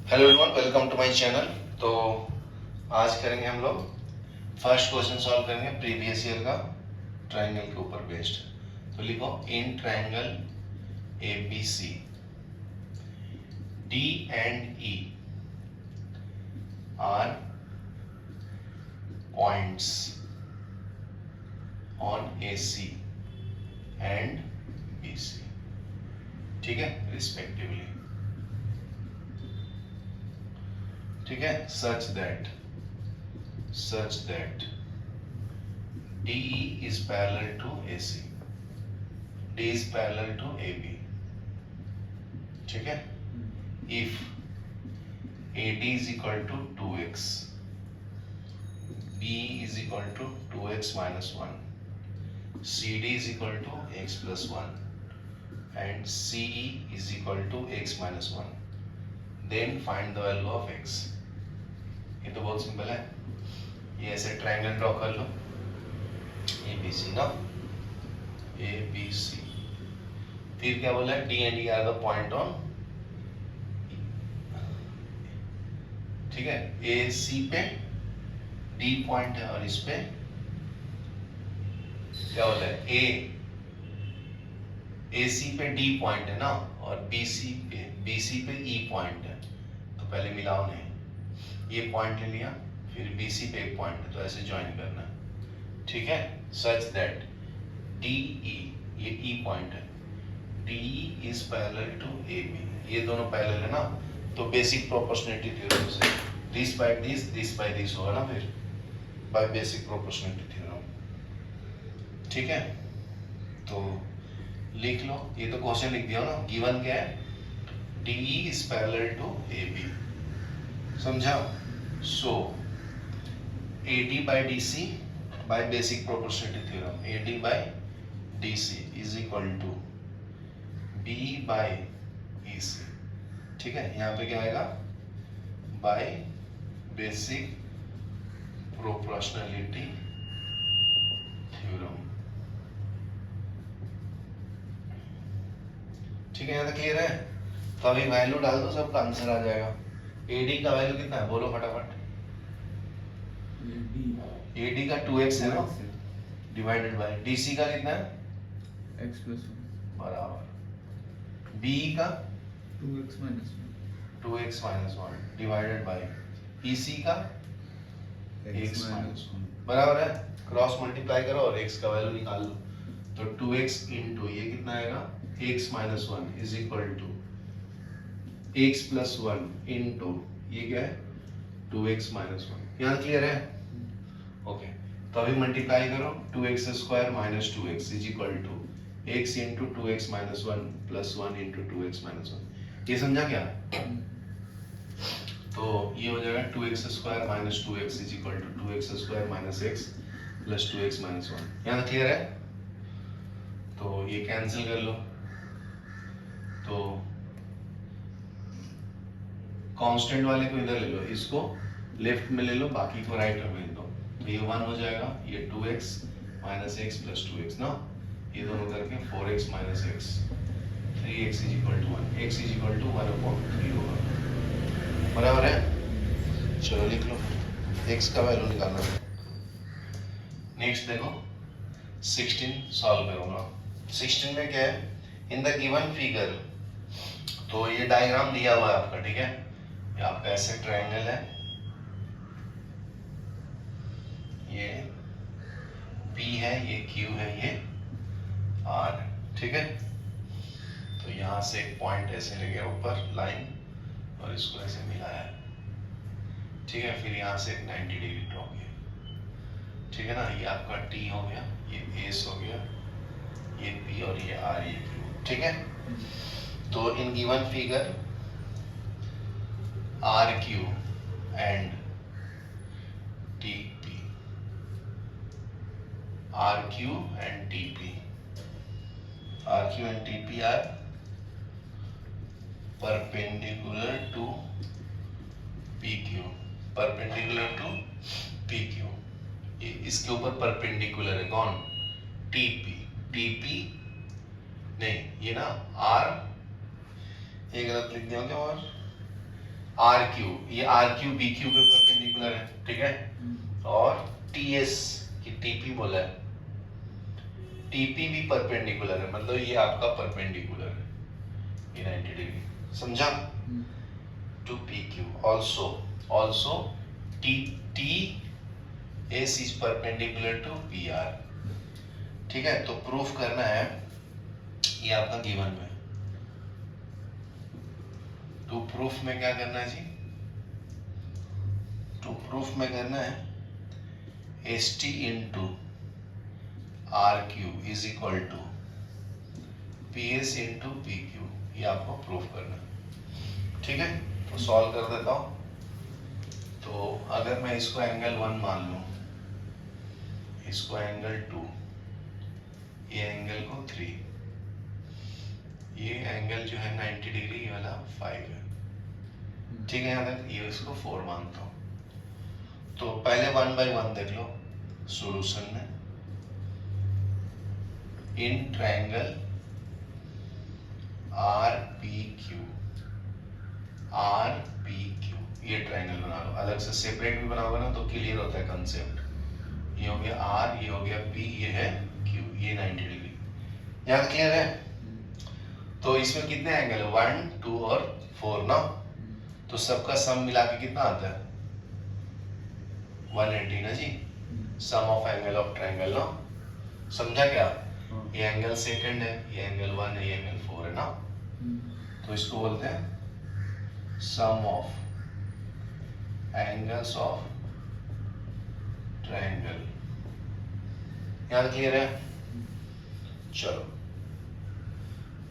Hello everyone, welcome to my channel. तो आज करेंगे हम लोग फर्स्ट क्वेश्चन सॉल्व करेंगे प्रीवियस ईयर का ट्रायंगल के ऊपर बेस्ड। तो लिखो, in triangle A B C D and E are points on A C and B C, ठीक है, रिस्पेक्टिवली। ठीक है, such that DE is parallel to AC, D is parallel to AB, ठीक है। If AD is equal to 2x, BE is equal to 2x minus 1, CD is equal to x plus 1 and CE is equal to x minus 1, then find the value of x। ये तो बहुत simple है। ये ऐसे triangle draw कर लो, ए B सी ना, ए B सी। फिर क्या बोला है, D and E are the point on, ठीक है। ए सी पे डी पॉइंट है और इस पे क्या बोला है, ए सी पे डी पॉइंट है ना, और बी सी पे ई पॉइंट है। तो पहले मिलाओ, नहीं ये पॉइंट ले लिया, फिर BC पे एक पॉइंट है, तो ऐसे ज्वाइन करना है, ठीक है। सच दैट DE, ये E पॉइंट है, DE is parallel to AB, ये दोनों पैरेलल है ना, तो बेसिक प्रोपोर्शनलिटी थ्योरम से दिस बाय दिस होगा ना, फिर बाय बेसिक प्रोपोर्शनलिटी थ्योरम, ठीक है। तो लिख लो, ये तो क्वेश्चन लिख दिया ना, गिवन क्या है, DE is parallel to AB, समझा। सो AD by DC by basic proportionality theorem, AD by DC is equal to B by EC, ठीक है। यहाँ पे क्या आएगा, by basic proportionality theorem, ठीक है। यहाँ तक क्लियर है। तो अभी वैल्यू डाल दो, सबका आंसर आ जाएगा। AD का वैल्यू कितना है, बोलो फटाफट। AD का 2x है ना, डिवाइडेड बाय DC का कितना है, x plus 1 बराबर BE का 2x minus 2x-1 divided by EC का 1 x minus 1, बराबर है। क्रॉस मल्टीप्लाई करो और x का वैल्यू निकाल लो, तो 2x इंटू ये कितना आएगा, x minus 1 is equal to x plus 1 into ये क्या है, 2x minus 1। यहाँ क्लियर है, ओके। तो अभी मल्टीप्लाई करो, 2x square minus 2x is equal to x into 2x minus 1 plus 1 into 2x minus 1। ये समझा क्या, तो ये हो जाएगा 2x square minus 2x is equal to 2x square minus x plus 2x minus 1। यहाँ क्लियर है। तो ये कैंसिल कर लो, तो कांस्टेंट वाले को इधर ले लो, इसको लेफ्ट में ले लो, बाकी को राइट में भेज दो, तो ये 1 हो जाएगा, ये 2x minus x plus 2x ना, ये दोनों करके 4x minus x, 3x is equal to 1, x is equal to 1/3 होगा, बराबर है। चलो लिख लो, x का वैल्यू निकालना है। नेक्स्ट देखो 16 सॉल्व करूंगा। 16 में क्या है, इन द गिवन फिगर, तो ये डायग्राम दिया हुआ है आपका, ठीक है। ये आपका ऐसे ट्रायंगल है, ये P है, ये Q है, ये R, ठीक है। तो यहाँ से एक पॉइंट ऐसे ले गया ऊपर लाइन और इसको ऐसे मिलाया, ठीक है। फिर यहाँ से एक 90 डिग्री ड्रॉ किया, ठीक है ना। ये आपका T हो गया, ये S हो गया, ये P और ये R, ये Q, ठीक है। तो in given figure RQ and TP, RQ and TP, RQ and TP are perpendicular to PQ, perpendicular to PQ। ये इसके ऊपर परपेंडिकुलर है, कौन, TP, TP नहीं, ये ना R, ये गलत लिख दिया क्या, और आर क्यू, ये आर क्यू बी क्यू पे परपेंडिकुलर है, ठीक है। और टी एस की टीपी बोला है, टीपी भी परपेंडिकुलर है, मतलब ये आपका परपेंडिकुलर है, ये 90 डिग्री, समझा। To P Q also T S is perpendicular to P R, ठीक है। तो प्रूफ करना है, ये आपका गिवन में। टू प्रूफ में क्या करना है जी, टू प्रूफ में करना है S T into R Q is equal to P S into P Q, ये आपको प्रूफ करना है, ठीक है। तो सॉल्व कर देता हूं। तो अगर मैं इसको एंगल 1 मान लूं, इसको एंगल 2, ये एंगल को 3, ये एंगल जो है 90 डिग्री, ये वाला 5 है, ठीक है। यहाँ तक ये इसको 4 मानता हूं। तो पहले 1 बाय 1 देख लो सॉल्यूशन में। इन ट्रायंगल आर पी क्यू, ये ट्रायंगल बना लो। अलग से सेपरेट भी बनाओगे ना तो क्लियर होता है कंसेप्ट। ये हो गया आर, ये हो गया पी, ये है क्यू, ये 90 डिग्री। यहाँ क्लियर है। तो इसमें कितने एंगल है, 1, 2 और 4 ना। तो सबका सम मिला के कितना आता है, 180 ना जी। सम ऑफ एंगल ऑफ ट्रायंगल ना, समझा क्या। ये एंगल सेकंड है, ये एंगल 1 है, ये एंगल 4 है ना। तो इसको बोलते हैं सम ऑफ एंगल्स ऑफ ट्रायंगल। यहाँ क्लियर है। चलो,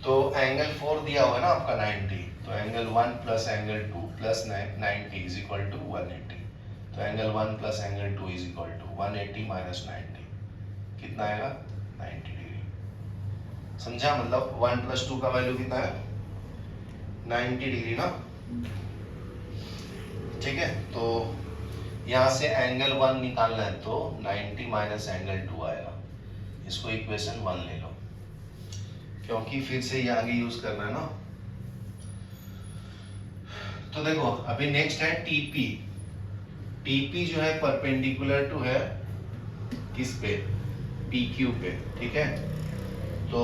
तो एंगल 4 दिया हुआ है ना आपका 90, तो angle 1 plus angle 2 plus 90 is equal to 180। तो angle 1 plus angle 2 is equal to 180 minus 90, कितना आएगा, 90 डिग्री। समझा, मतलब 1 प्लस 2 का वैल्यू कितना है, 90 डिग्री ना, ठीक है। तो यहां से एंगल 1 निकालना है, तो 90 माइनस एंगल 2 आएगा। इसको इक्वेशन 1 ले लो, क्योंकि फिर से ये आगे यूज करना है ना। तो देखो अभी नेक्स्ट है टीपी। टीपी जो है परपेंडिकुलर टू है किस पे, पीक्यू पे, ठीक है। तो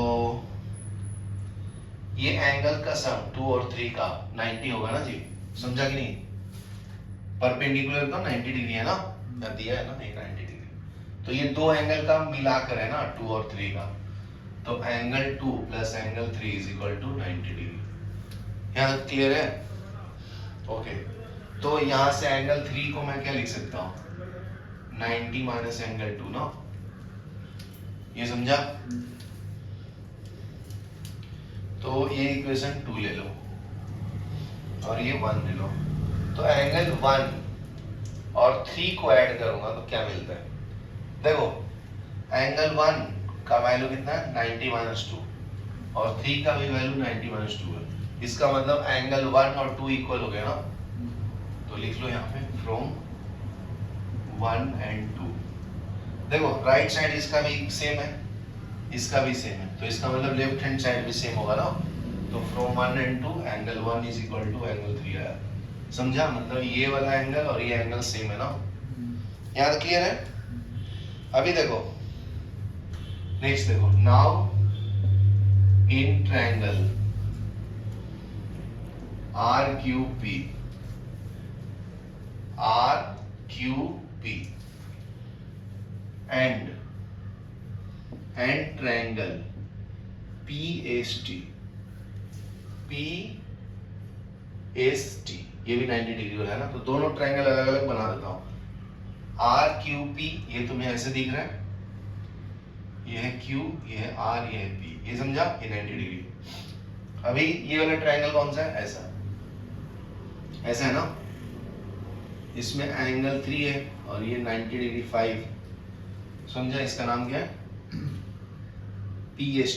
ये एंगल का सम 2 और 3 का 90 होगा ना जी, समझा कि नहीं। परपेंडिकुलर का 90 डिग्री है ना, दिया है ना, ये 90 डिग्री। तो ये दो एंगल का मिलाकर है ना, 2 और 3 का। तो angle 2 plus angle 3 is equal to 90 degree. यहाँ क्लियर है, ओके। तो यहाँ से एंगल 3 को मैं क्या लिख सकता हूँ, 90 माइनस एंगल 2 ना, ये समझा। तो ये इक्वेशन 2 ले लो और ये 1 ले लो। तो एंगल 1 और 3 को ऐड करूंगा तो क्या मिलता है, देखो एंगल 1 का वैल्यू कितना है, 90 माइनस 2, और 3 का भी वैल्यू 90 माइनस 2 है। इसका मतलब एंगल 1 और 2 इक्वल हो गया ना। तो लिख लो यहाँ पे फ्रॉम 1 and 2। देखो राइट साइड इसका भी सेम है, इसका भी सेम है, तो इसका मतलब लेफ्ट हैंड साइड भी सेम होगा ना। तो from 1 and 2 angle 1 is equal to angle 3 आया, समझा। मतलब ये वाला एंगल और ये एंगल सेम है ना। यहाँ तक क्लियर है। अभी देखो नेक्स्ट, देखो now in triangle R Q P and triangle PST, ये भी 90 डिग्री वाला है ना। तो दोनों ट्रायंगल अलग अलग बना देता हूं। आर क्यू पी, ये तुम्हें ऐसे दिख रहा है, ये है क्यू, ये है आर, ये है पी, ये समझा, ये 90 डिग्री। अभी ये वाला ट्रायंगल कौन सा है, ऐसा है ना। इसमें एंगल 3 है और ये 90 डिग्री 5, समझा। इसका नाम क्या है, पीएसटी।